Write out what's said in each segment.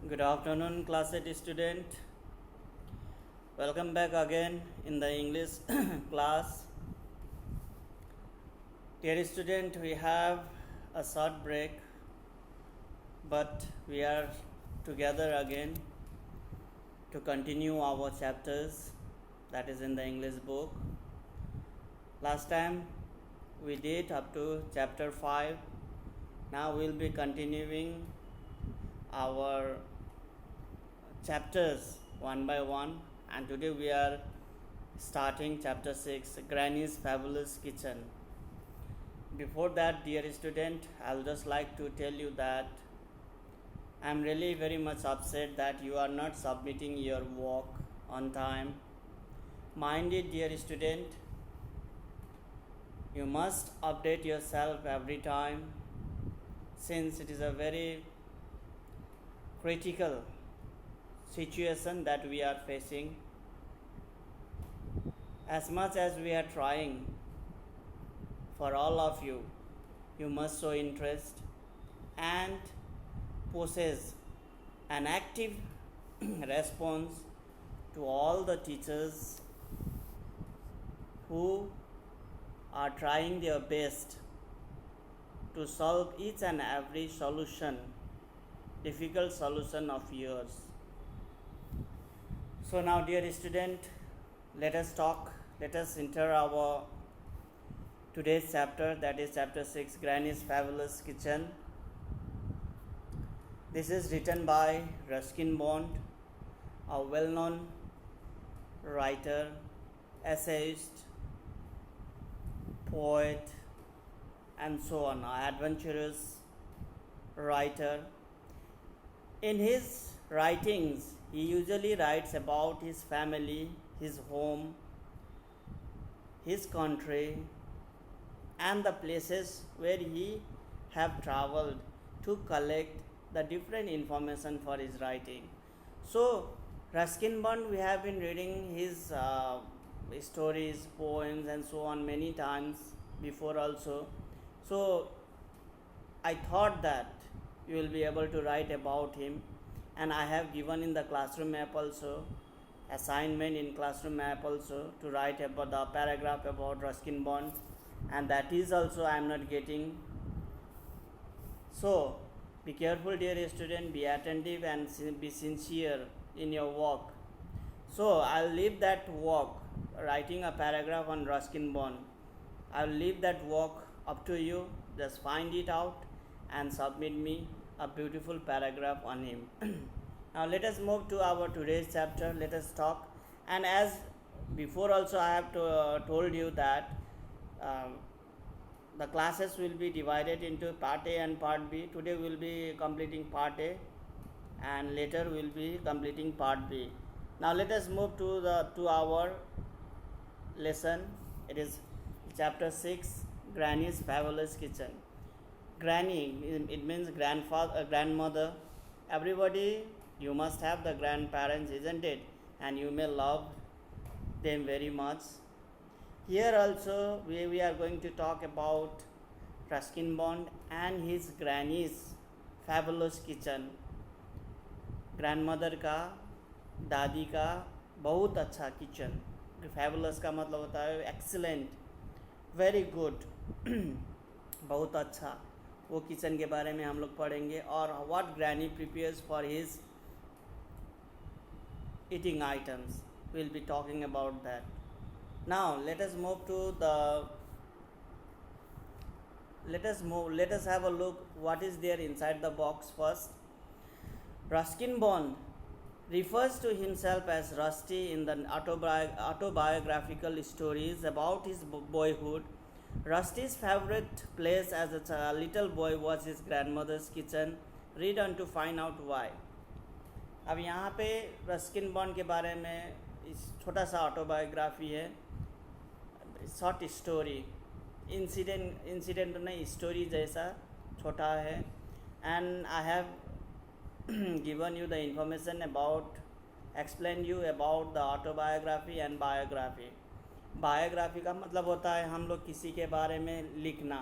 Good afternoon, class 8 student. Welcome back again in the English class. Dear student, we have a short break, but we are together again to continue our chapters that is in the English book. Last time we did up to chapter 5. Now we'll be continuing our chapters one by one, and today we are starting chapter 6, Granny's Fabulous Kitchen. Before that, dear student, I'll just like to tell you that I'm really very much upset that you are not submitting your work on time. Mind it, dear student, you must update yourself every time, since it is a very critical situation that we are facing. As much as we are trying for all of you, you must show interest and possess an active response to all the teachers who are trying their best to solve each and every difficult solution of yours. So now, dear student, let us enter our today's chapter, that is chapter 6, Granny's Fabulous Kitchen. This is written by Ruskin Bond, a well-known writer, essayist, poet, and so on, an adventurous writer. In his writings, he usually writes about his family, his home, his country, and the places where he have traveled to collect the different information for his writing. So Ruskin Bond, we have been reading his stories, poems, and so on many times before also. So I thought that you will be able to write about him, and I have given in the classroom app also, assignment in classroom app also, to write about the paragraph about Ruskin Bond, and that is also I am not getting. So be careful, dear student, be attentive and be sincere in your work. So I'll leave that work, writing a paragraph on Ruskin Bond. I'll leave that work up to you. Just find it out and submit me a beautiful paragraph on him. Now let us move to our today's chapter. Let us talk. And as before also I have told you that the classes will be divided into part A and part B. Today we will be completing part A, and later we will be completing part B. Now let us move to our lesson. It is chapter 6, Granny's Fabulous Kitchen. Granny, it means grandmother. Everybody, you must have the grandparents, isn't it? And you may love them very much. Here also we are going to talk about Ruskin Bond and his granny's fabulous kitchen. Grandmother का, दादी का बहुत अच्छा kitchen. Fabulous का मतलब होता है excellent, very good, बहुत अच्छा. वो किचन के बारे में हम लोग पढ़ेंगे, और what granny prepares for his eating items, will be talking about that. Now let us have a look what is there inside the box first. Ruskin Bond refers to himself as Rusty in the autobiographical stories about his boyhood. Rusty's favorite place as a little boy was his grandmother's kitchen. Read on to find out why. अब यहाँ पे Ruskin bond के बारे में इस छोटा सा autobiography है, शॉर्ट स्टोरी, इंसिडेंट नहीं, स्टोरी जैसा छोटा है. And I have given you the information about, explain you about the autobiography and biography. Biography का मतलब होता है हम लोग किसी के बारे में लिखना,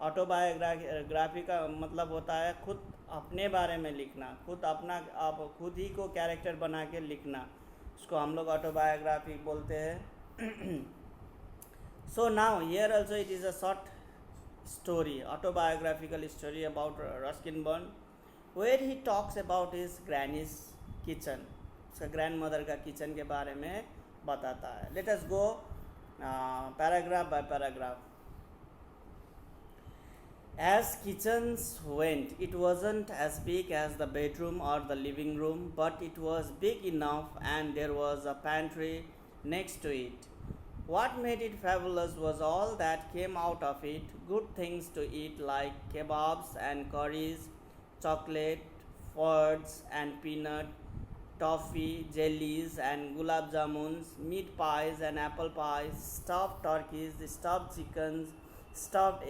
ऑटोबायोग्राफी का मतलब होता है खुद अपने बारे में लिखना, खुद अपना आप खुद ही को कैरेक्टर बना के लिखना, उसको हम लोग ऑटोबायोग्राफी बोलते हैं। So now here also it is a short story, autobiographical story about Ruskin Bond, where he talks about his granny's kitchen, उसका ग्रैंड मदर का किचन के बारे में बताता है. Let us go paragraph by paragraph. As kitchens went, it wasn't as big as the bedroom or the living room, but it was big enough and there was a pantry next to it. What made it fabulous was all that came out of it, good things to eat like kebabs and curries, chocolate, fudge and peanut, toffee, jellies and gulab jamuns, meat pies and apple pies, stuffed turkeys, stuffed chickens, stuffed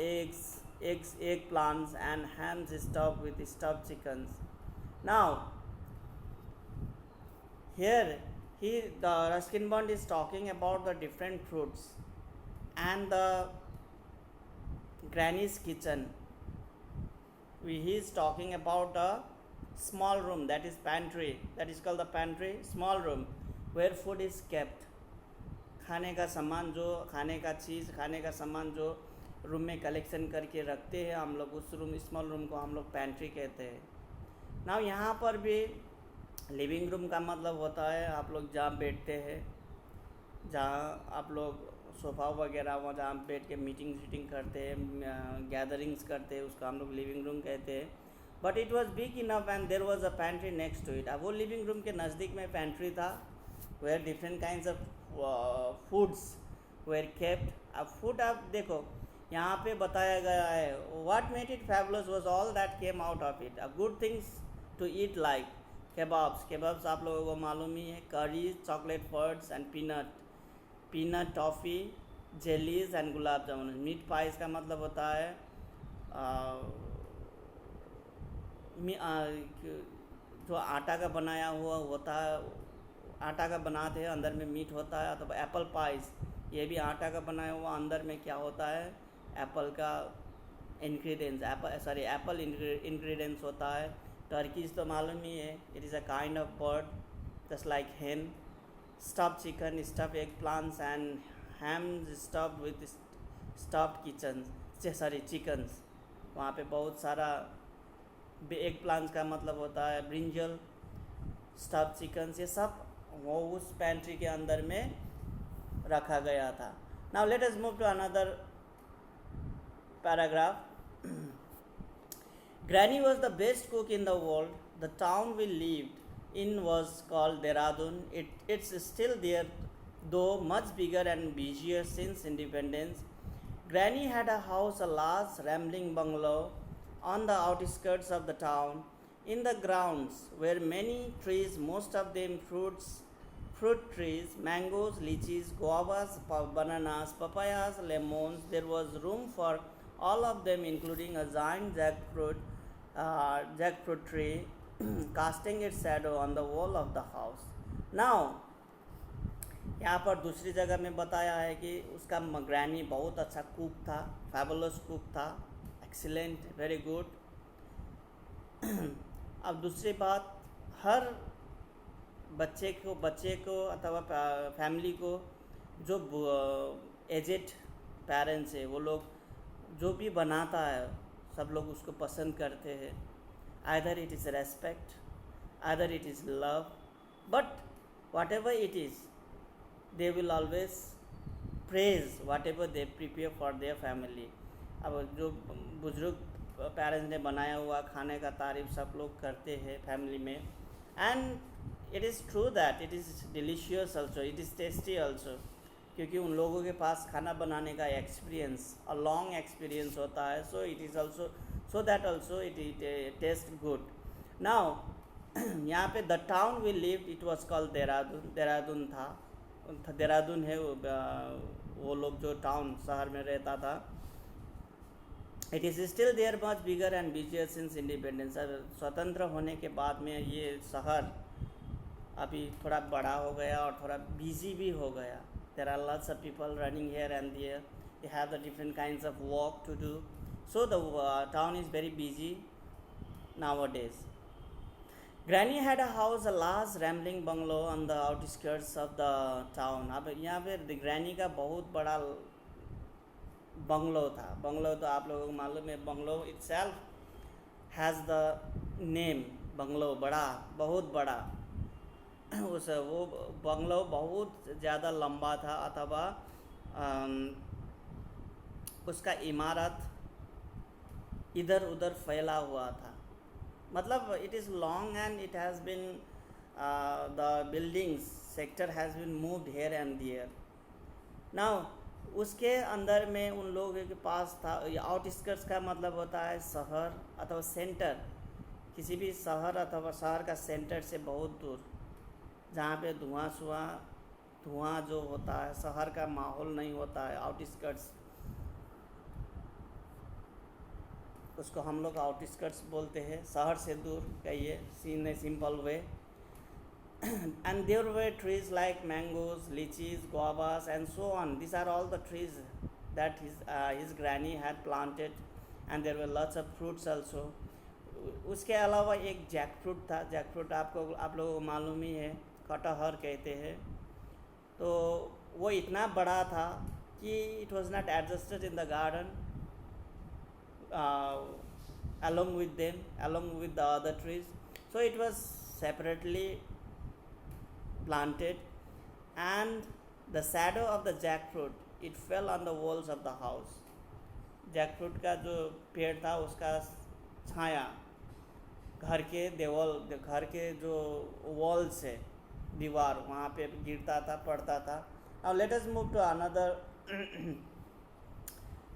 eggplants and hams stuffed with stuffed chickens. Now, here the Ruskin Bond is talking about the different fruits and the granny's kitchen. He is talking about a small room, that is pantry, that is called the pantry, small room where food is kept. खाने का सामान जो खाने का चीज़ खाने का सामान जो रूम में कलेक्शन करके रखते हैं हम लोग, उस रूम स्मॉल रूम को हम लोग पैंट्री कहते हैं. ना यहाँ पर भी लिविंग रूम का मतलब होता है आप लोग जहाँ बैठते हैं, जहाँ आप लोग सोफ़ा वगैरह वहाँ जहाँ बैठ के मीटिंग करते हैं, गैदरिंग्स करते हैं, उसका हम लोग लिविंग रूम कहते हैं. But it was big enough and there was a pantry next to it. अब वो लिविंग रूम के नज़दीक में पैंट्री था where different kinds of foods were kept. अब फूड आप देखो यहाँ पे बताया गया है, what made it fabulous was all that came out of it. अब good things to eat like kebabs आप लोगों को मालूम ही है, curries, chocolate fudges and peanut toffee, jellies and gulab jamun. Meat pies का मतलब होता है जो आटा का बनाया हुआ होता है, आटा का बनाते हैं अंदर में मीट होता है. तो एप्पल पाइस ये भी आटा का बनाया हुआ, अंदर में क्या होता है एप्पल का इंग्रेडिएंट्स, एप्पल इंग्रेडिएंट्स होता है. टर्कीज तो मालूम ही है, it is a kind of bird just like hen. Stuffed chicken, stuffed eggplants and hams stuffed with stuffed chickens. वहाँ पे बहुत सारा एग प्लांट्स का मतलब होता है ब्रिंजल, स्टफ्ड चिकन्स, ये सब वो उस पैंट्री के अंदर में रखा गया था. Now let us move to another paragraph. Granny was the best cook in the world. The town we lived in was called Dehradun. It's still there, though much bigger and busier since independence. Granny had a house, a large rambling bungalow on the outskirts of the town. In the grounds were many trees, most of them fruit trees, mangoes, lychees, guavas, bananas, papayas, lemons. There was room for all of them, including a giant jackfruit tree casting its shadow on the wall of the house. Now यहाँ पर दूसरी जगह में बताया है कि उसका granny बहुत अच्छा कुक था, फैबुलस कुक था, एक्सीलेंट, वेरी गुड. अब दूसरी बात, हर बच्चे को अथवा फैमिली को जो एजेड पेरेंट्स है वो लोग जो भी बनाता है सब लोग उसको पसंद करते हैं. Either it is respect, either it is love, but what ever it is they will always praise whatever they prepare for their family. अब जो बुजुर्ग पेरेंट्स ने बनाया हुआ खाने का तारीफ सब लोग करते हैं फैमिली में. And it is true that it is delicious also, it is tasty also, क्योंकि उन लोगों के पास खाना बनाने का एक्सपीरियंस, अ लॉन्ग एक्सपीरियंस होता है. So it is also so that also it taste good. Now यहाँ पे the town we lived it was called Dehradun था. देहरादून है वो लोग जो टाउन शहर में रहता था. It is still there much bigger and busier since independence. स्वतंत्र होने के बाद में ये शहर अभी थोड़ा बड़ा हो गया और थोड़ा बिजी भी हो गया. There are lots of people running here and there, they have the different kinds of work to do. So the town is very busy nowadays. Granny had a house, a large rambling bungalow on the outskirts of the town. अब यहाँ पे granny का बहुत बड़ा bungalow था. Bungalow तो आप लोगों को मालूम है, bungalow itself has the name bungalow, बड़ा, बहुत बड़ा. उस वो बंगलो बहुत ज़्यादा लंबा था अथवा उसका इमारत इधर उधर फैला हुआ था. मतलब it is long and it has been the buildings sector has been moved here and there. Now उसके अंदर में उन लोगों के पास था. आउटस्कर्ट्स का मतलब होता है शहर अथवा सेंटर, किसी भी शहर अथवा शहर का सेंटर से बहुत दूर, जहाँ पे धुआं जो होता है, शहर का माहौल नहीं होता है. आउटस्कर्ट्स, उसको हम लोग आउटस्कर्ट्स बोलते हैं, शहर से दूर कहिए, in a simple way. And there were trees like mangoes, lychees, guavas and so on. These are all the trees that his granny had planted, and there were lots of fruits also. उसके अलावा एक Jack fruit था. Jack fruit आप लोगों को मालूम ही है, कटहर कहते हैं. तो वो इतना बड़ा था कि it was not adjusted in the garden along with the other trees. So it was separately planted, and the shadow of the jackfruit, it fell on the walls of the house. Jackfruit का जो पेड़ था उसका छाया घर के जो walls है, दीवार, वहाँ पे गिरता था, पड़ता था. Now let us move to another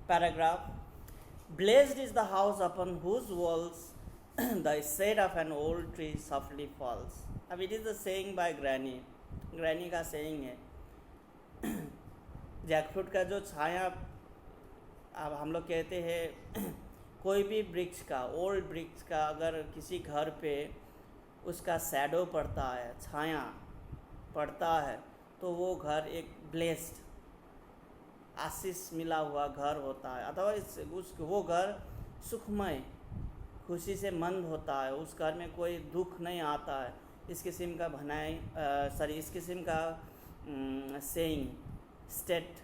paragraph. Blessed is the house upon whose walls the shade of an old tree softly falls. अब it is the saying by granny. Granny का saying है. जैकफ्रूट का जो छाया, अब हम लोग कहते हैं कोई भी वृक्ष का, ओल्ड वृक्ष का अगर किसी घर पे उसका शैडो पड़ता है, छाया पड़ता है, तो वो घर एक ब्लेस्ड, आशीष मिला हुआ घर होता है, अथवा वो घर सुखमय, खुशी से मंद होता है. उस घर में कोई दुख नहीं आता है. इस किस्म का इस किस्म का सेइंग स्टेट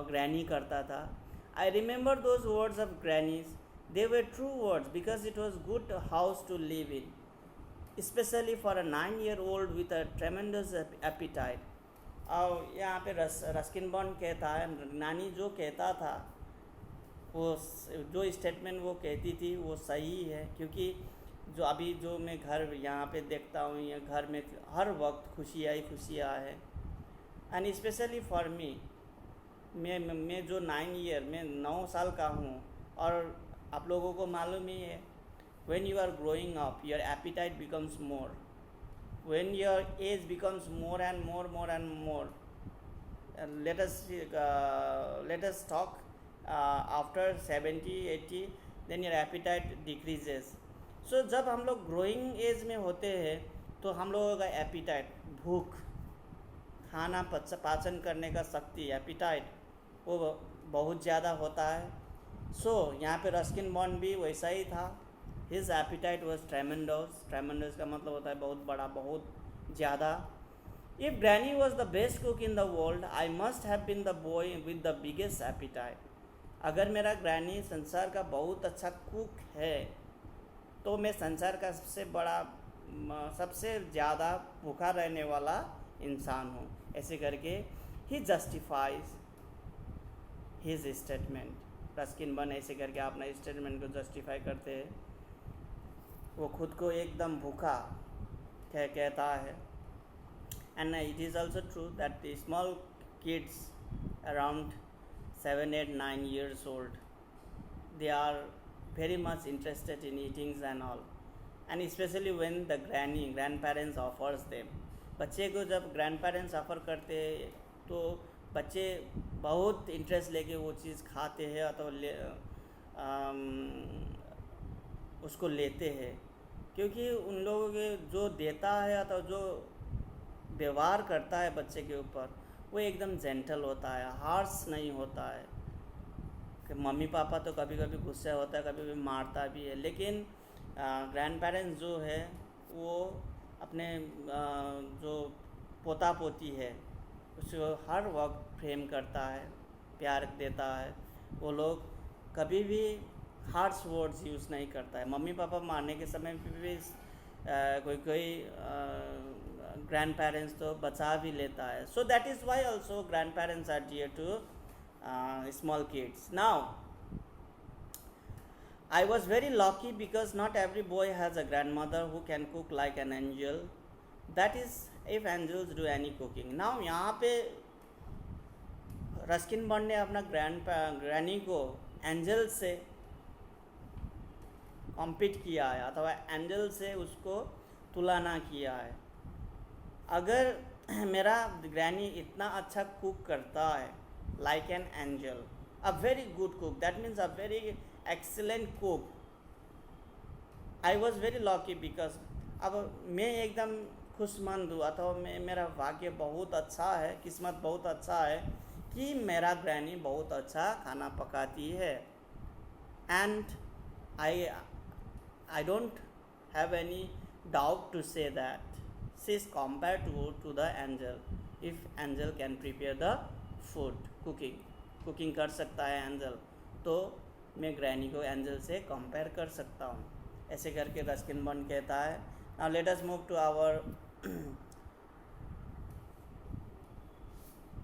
ग्रैनी करता था. I remember those words of grannies. They were true words because it was good house to live in, especially for a 9-year-old with a tremendous appetite. और यहाँ पे रस्किन बॉन्ड कहता है, नानी जो कहता था, वो जो स्टेटमेंट वो कहती थी वो सही है, क्योंकि जो अभी जो मैं घर यहाँ पे देखता हूँ, ये घर में हर वक्त खुशियाँ है. एंड स्पेशली फॉर मी, मैं जो 9 साल का हूँ, और आप लोगों को मालूम ही है, when you are growing up your appetite becomes more, when your age becomes more and more. Let us talk after 70-80, then your appetite decreases. So जब हम लोग ग्रोइंग एज में होते हैं तो हम लोगों का एपिटाइट, भूख, खाना पाचन करने का शक्ति, एपिटाइट, वो बहुत ज़्यादा होता है. सो यहाँ पे रस्किन बॉन्ड भी वैसा ही था. His appetite was tremendous. Tremendous का मतलब होता है बहुत बड़ा, बहुत ज़्यादा. If granny was the best cook in the world, I must have been the boy with the biggest appetite. अगर मेरा ग्रैनी संसार का बहुत अच्छा कुक है, तो मैं संसार का सबसे ज़्यादा भूखा रहने वाला इंसान हूँ. ऐसे करके ही justifies his statement. Ruskin Bond ऐसे करके अपना स्टेटमेंट को जस्टिफाई करते हैं. वो खुद को एकदम भूखा कहता है. And it is also true that the small kids around 7, 8, 9 years old, they are very much interested in eatings and all, and especially when the grandparents offers them. बच्चे को जब ग्रैंड-पेरेंट्स ऑफ़र करते हैं तो बच्चे बहुत इंटरेस्ट लेके वो चीज़ खाते हैं अथवा उसको लेते हैं, क्योंकि उन लोगों के जो देता है अथवा जो व्यवहार करता है बच्चे के ऊपर, वो एकदम जेंटल होता है, हार्श नहीं होता है. कि मम्मी पापा तो कभी कभी गुस्से होता है, कभी कभी मारता भी है, लेकिन ग्रैंड पेरेंट्स जो है वो अपने जो पोता पोती है उसको हर वक्त प्रेम करता है, प्यार देता है। वो लोग कभी भी हार्श वर्ड्स यूज़ नहीं करता है। मम्मी पापा मारने के समय भी कोई कोई ग्रैंड पेरेंट्स तो बचा भी लेता है। So that is why also grandparents are dear to small kids. Now, I was very lucky because not every boy has a grandmother who can cook like an angel. That is, if angels do any cooking. Now, यहाँ पे Ruskin bond ने अपना granny को angel से compete किया है अथवा angel से उसको तुलना किया है। अगर मेरा ग्रैनी इतना अच्छा कुक करता है, like an angel, a very good cook, that means a very excellent cook, I was very lucky because अब मैं एकदम खुशमंद हूँ अथवा मेरा भाग्य बहुत अच्छा है, किस्मत बहुत अच्छा है कि मेरा ग्रैनी बहुत अच्छा खाना पकाती है। And I don't have any doubt to say that she is compared to the angel. If angel can prepare the food, cooking कर सकता है एंजल, तो मैं ग्रैनी को एंजल से कंपेयर कर सकता हूँ। ऐसे करके रस्किन बॉन्ड कहता है। Now let us move to our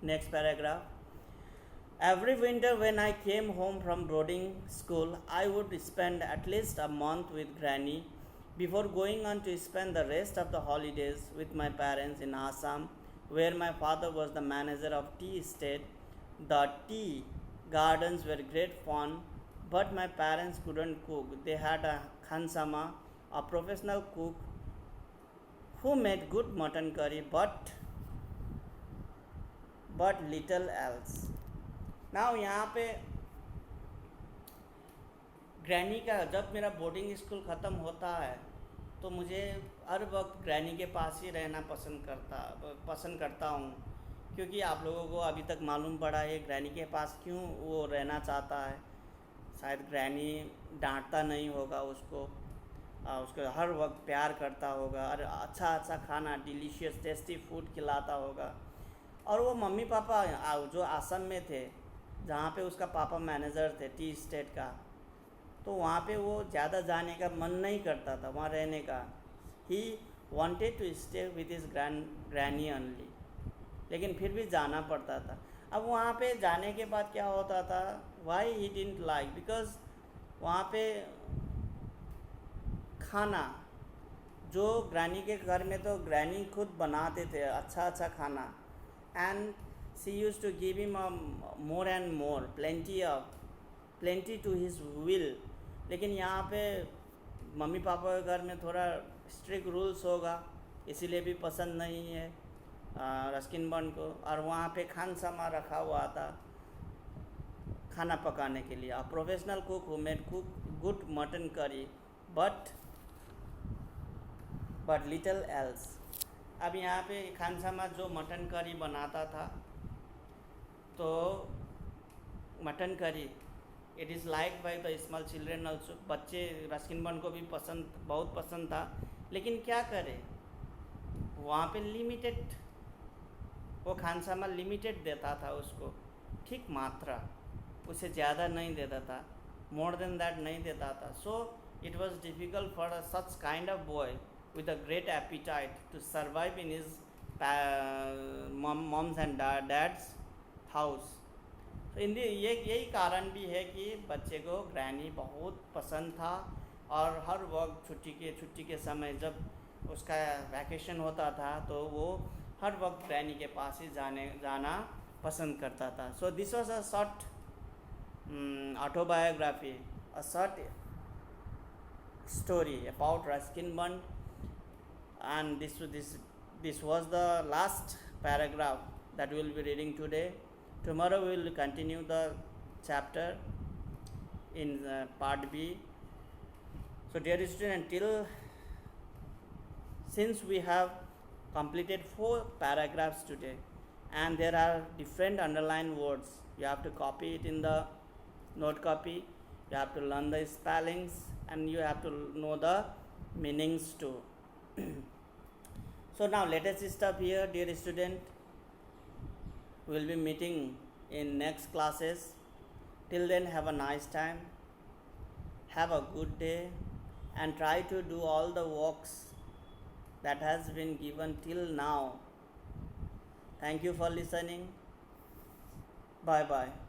next paragraph. Every winter when I came home from boarding school, I would spend at least a month with Granny before going on to spend the rest of the holidays with my parents in Assam, where my father was the manager of tea estate. The tea gardens were great fun, but my parents couldn't cook. They had a khansama, a professional cook who made good mutton curry, but little else. Now यहाँ पे granny का जब मेरा boarding school ख़त्म होता है तो मुझे हर वक्त ग्रैनी के पास ही रहना पसंद करता हूँ, क्योंकि आप लोगों को अभी तक मालूम पड़ा है ग्रैनी के पास क्यों वो रहना चाहता है। शायद ग्रैनी डांटता नहीं होगा उसको हर वक्त प्यार करता होगा और अच्छा खाना, डिलीशियस टेस्टी फूड खिलाता होगा। और वो मम्मी पापा जो आसम में थे, जहाँ पे उसका पापा मैनेजर थे टी स्टेट का, तो वहाँ पे वो ज़्यादा जाने का मन नहीं करता था, वहाँ रहने का। He wanted to stay with his granny only, लेकिन फिर भी जाना पड़ता था। अब वहाँ पे जाने के बाद क्या होता था, why he didn't like, because वहाँ पे खाना जो ग्रैनी के घर में तो ग्रैनी खुद बनाते थे अच्छा खाना, and she used to give him more and more, plenty to his will. लेकिन यहाँ पे मम्मी पापा के घर में थोड़ा स्ट्रिक्ट रूल्स होगा, इसीलिए भी पसंद नहीं है रस्किन बॉन्ड को। और वहाँ पे खानसामा रखा हुआ था खाना पकाने के लिए, a professional cook who made good mutton curry but little else. अब यहाँ पे खानसामा जो मटन करी बनाता था, तो mutton curry it is like by the small children also, बच्चे रस्किन बॉन्ड को भी बहुत पसंद था। लेकिन क्या करे, वहाँ पे लिमिटेड, वो खानसामा लिमिटेड देता था उसको, ठीक मात्रा, उसे ज़्यादा नहीं देता था, मोर देन दैट नहीं देता था। So it was difficult for such kind of boy with a great appetite to survive in his mom's and dad's house. तो यही कारण भी है कि बच्चे को ग्रैनी बहुत पसंद था, और हर वक्त छुट्टी के समय जब उसका वैकेशन होता था तो वो हर वक्त ग्रैनी के पास ही जाना पसंद करता था। So this was a short autobiography, a short story about Ruskin Bond, and this was the last paragraph that we will be reading today. Tomorrow we will continue the chapter in part B. So dear student, since we have completed 4 paragraphs today and there are different underlined words, you have to copy it in the note copy. You have to learn the spellings and you have to know the meanings too. So now let us stop here, dear student. We will be meeting in next classes. Till then, have a nice time. Have a good day and try to do all the works that has been given till now. Thank you for listening. Bye bye.